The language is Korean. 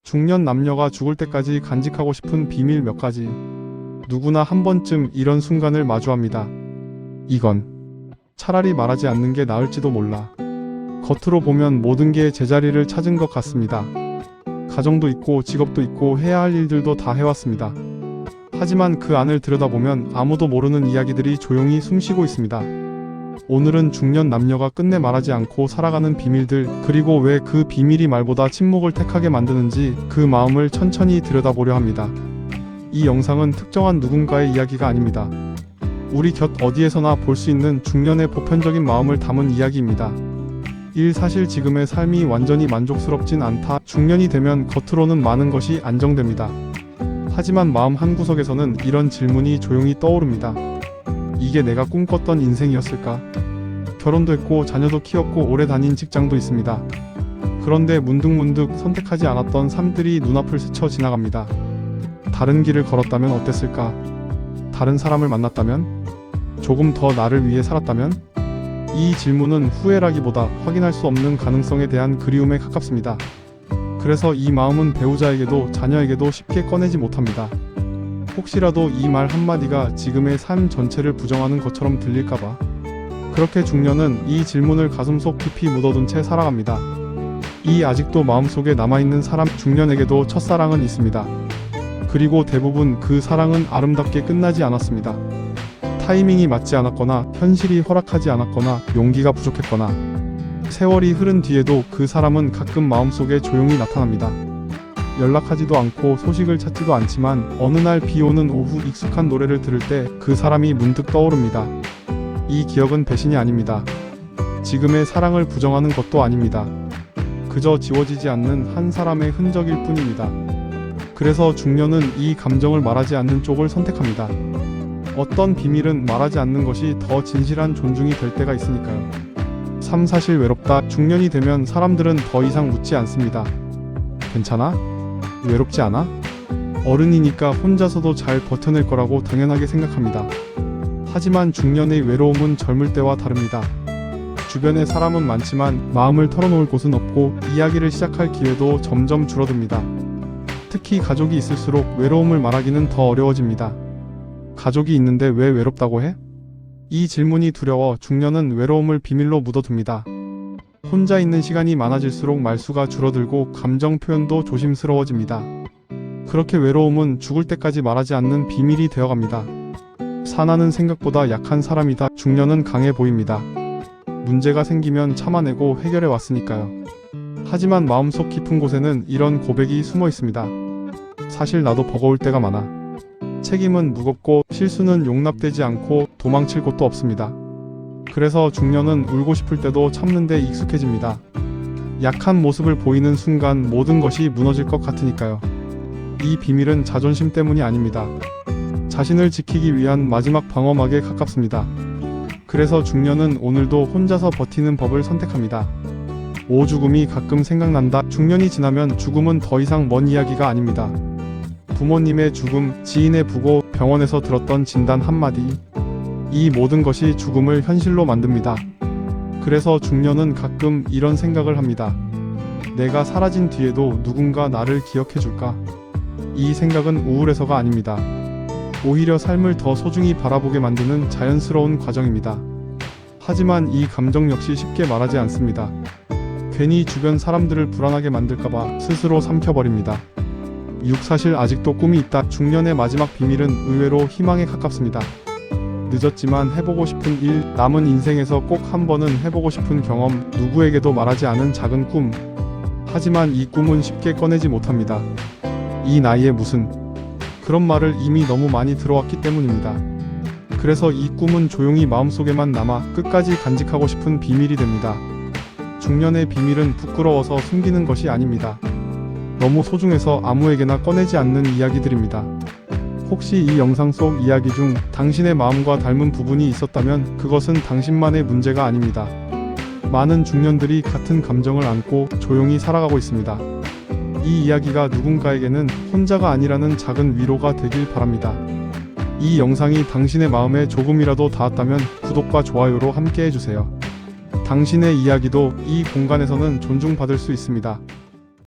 중년 남녀가 죽을 때까지 간직하고 싶은 비밀 몇 가지. 누구나 한 번쯤 이런 순간을 마주합니다. 이건 차라리 말하지 않는 게 나을지도 몰라. 겉으로 보면 모든 게 제자리를 찾은 것 같습니다. 가정도 있고 직업도 있고 해야 할 일들도 다 해왔습니다. 하지만 그 안을 들여다보면 아무도 모르는 이야기들이 조용히 숨쉬고 있습니다. 오늘은 중년 남녀가 끝내 말하지 않고 살아가는 비밀들, 그리고 왜 그 비밀이 말보다 침묵을 택하게 만드는지 그 마음을 천천히 들여다보려 합니다. 이 영상은 특정한 누군가의 이야기가 아닙니다. 우리 곁 어디에서나 볼 수 있는 중년의 보편적인 마음을 담은 이야기입니다. 사실 지금의 삶이 완전히 만족스럽진 않다. 중년이 되면 겉으로는 많은 것이 안정됩니다. 하지만 마음 한구석에서는 이런 질문이 조용히 떠오릅니다. 이게 내가 꿈꿨던 인생이었을까? 결혼도 했고 자녀도 키웠고 오래 다닌 직장도 있습니다. 그런데 문득문득 선택하지 않았던 삶들이 눈앞을 스쳐 지나갑니다. 다른 길을 걸었다면 어땠을까? 다른 사람을 만났다면? 조금 더 나를 위해 살았다면? 이 질문은 후회라기보다 확인할 수 없는 가능성에 대한 그리움에 가깝습니다. 그래서 이 마음은 배우자에게도 자녀에게도 쉽게 꺼내지 못합니다. 혹시라도 이 말 한마디가 지금의 삶 전체를 부정하는 것처럼 들릴까봐. 그렇게 중년은 이 질문을 가슴속 깊이 묻어둔 채 살아갑니다. 이 아직도 마음속에 남아있는 사람, 중년에게도 첫사랑은 있습니다. 그리고 대부분 그 사랑은 아름답게 끝나지 않았습니다. 타이밍이 맞지 않았거나 현실이 허락하지 않았거나 용기가 부족했거나 세월이 흐른 뒤에도 그 사람은 가끔 마음속에 조용히 나타납니다. 연락하지도 않고 소식을 찾지도 않지만 어느 날 비 오는 오후 익숙한 노래를 들을 때 그 사람이 문득 떠오릅니다. 이 기억은 배신이 아닙니다. 지금의 사랑을 부정하는 것도 아닙니다. 그저 지워지지 않는 한 사람의 흔적일 뿐입니다. 그래서 중년은 이 감정을 말하지 않는 쪽을 선택합니다. 어떤 비밀은 말하지 않는 것이 더 진실한 존중이 될 때가 있으니까요. 사실 외롭다. 중년이 되면 사람들은 더 이상 묻지 않습니다. 괜찮아? 외롭지 않아? 어른이니까 혼자서도 잘 버텨낼 거라고 당연하게 생각합니다. 하지만 중년의 외로움은 젊을 때와 다릅니다. 주변에 사람은 많지만 마음을 털어놓을 곳은 없고 이야기를 시작할 기회도 점점 줄어듭니다. 특히 가족이 있을수록 외로움을 말하기는 더 어려워집니다. 가족이 있는데 왜 외롭다고 해? 이 질문이 두려워 중년은 외로움을 비밀로 묻어둡니다. 혼자 있는 시간이 많아질수록 말수가 줄어들고 감정 표현도 조심스러워집니다. 그렇게 외로움은 죽을 때까지 말하지 않는 비밀이 되어갑니다. 사나는 생각보다 약한 사람이다. 중년은 강해 보입니다. 문제가 생기면 참아내고 해결해 왔으니까요. 하지만 마음속 깊은 곳에는 이런 고백이 숨어 있습니다. 사실 나도 버거울 때가 많아. 책임은 무겁고 실수는 용납되지 않고 도망칠 곳도 없습니다. 그래서 중년은 울고 싶을 때도 참는 데 익숙해집니다. 약한 모습을 보이는 순간 모든 것이 무너질 것 같으니까요. 이 비밀은 자존심 때문이 아닙니다. 자신을 지키기 위한 마지막 방어막에 가깝습니다. 그래서 중년은 오늘도 혼자서 버티는 법을 선택합니다. 죽음이 가끔 생각난다. 중년이 지나면 죽음은 더 이상 먼 이야기가 아닙니다. 부모님의 죽음, 지인의 부고, 병원에서 들었던 진단 한마디. 이 모든 것이 죽음을 현실로 만듭니다. 그래서 중년은 가끔 이런 생각을 합니다. 내가 사라진 뒤에도 누군가 나를 기억해줄까? 이 생각은 우울해서가 아닙니다. 오히려 삶을 더 소중히 바라보게 만드는 자연스러운 과정입니다. 하지만 이 감정 역시 쉽게 말하지 않습니다. 괜히 주변 사람들을 불안하게 만들까봐 스스로 삼켜버립니다. 사실 아직도 꿈이 있다. 중년의 마지막 비밀은 의외로 희망에 가깝습니다. 늦었지만 해보고 싶은 일, 남은 인생에서 꼭 한 번은 해보고 싶은 경험, 누구에게도 말하지 않은 작은 꿈. 하지만 이 꿈은 쉽게 꺼내지 못합니다. 이 나이에 무슨, 그런 말을 이미 너무 많이 들어왔기 때문입니다. 그래서 이 꿈은 조용히 마음속에만 남아 끝까지 간직하고 싶은 비밀이 됩니다. 중년의 비밀은 부끄러워서 숨기는 것이 아닙니다. 너무 소중해서 아무에게나 꺼내지 않는 이야기들입니다. 혹시 이 영상 속 이야기 중 당신의 마음과 닮은 부분이 있었다면 그것은 당신만의 문제가 아닙니다. 많은 중년들이 같은 감정을 안고 조용히 살아가고 있습니다. 이 이야기가 누군가에게는 혼자가 아니라는 작은 위로가 되길 바랍니다. 이 영상이 당신의 마음에 조금이라도 닿았다면 구독과 좋아요로 함께 해주세요. 당신의 이야기도 이 공간에서는 존중받을 수 있습니다.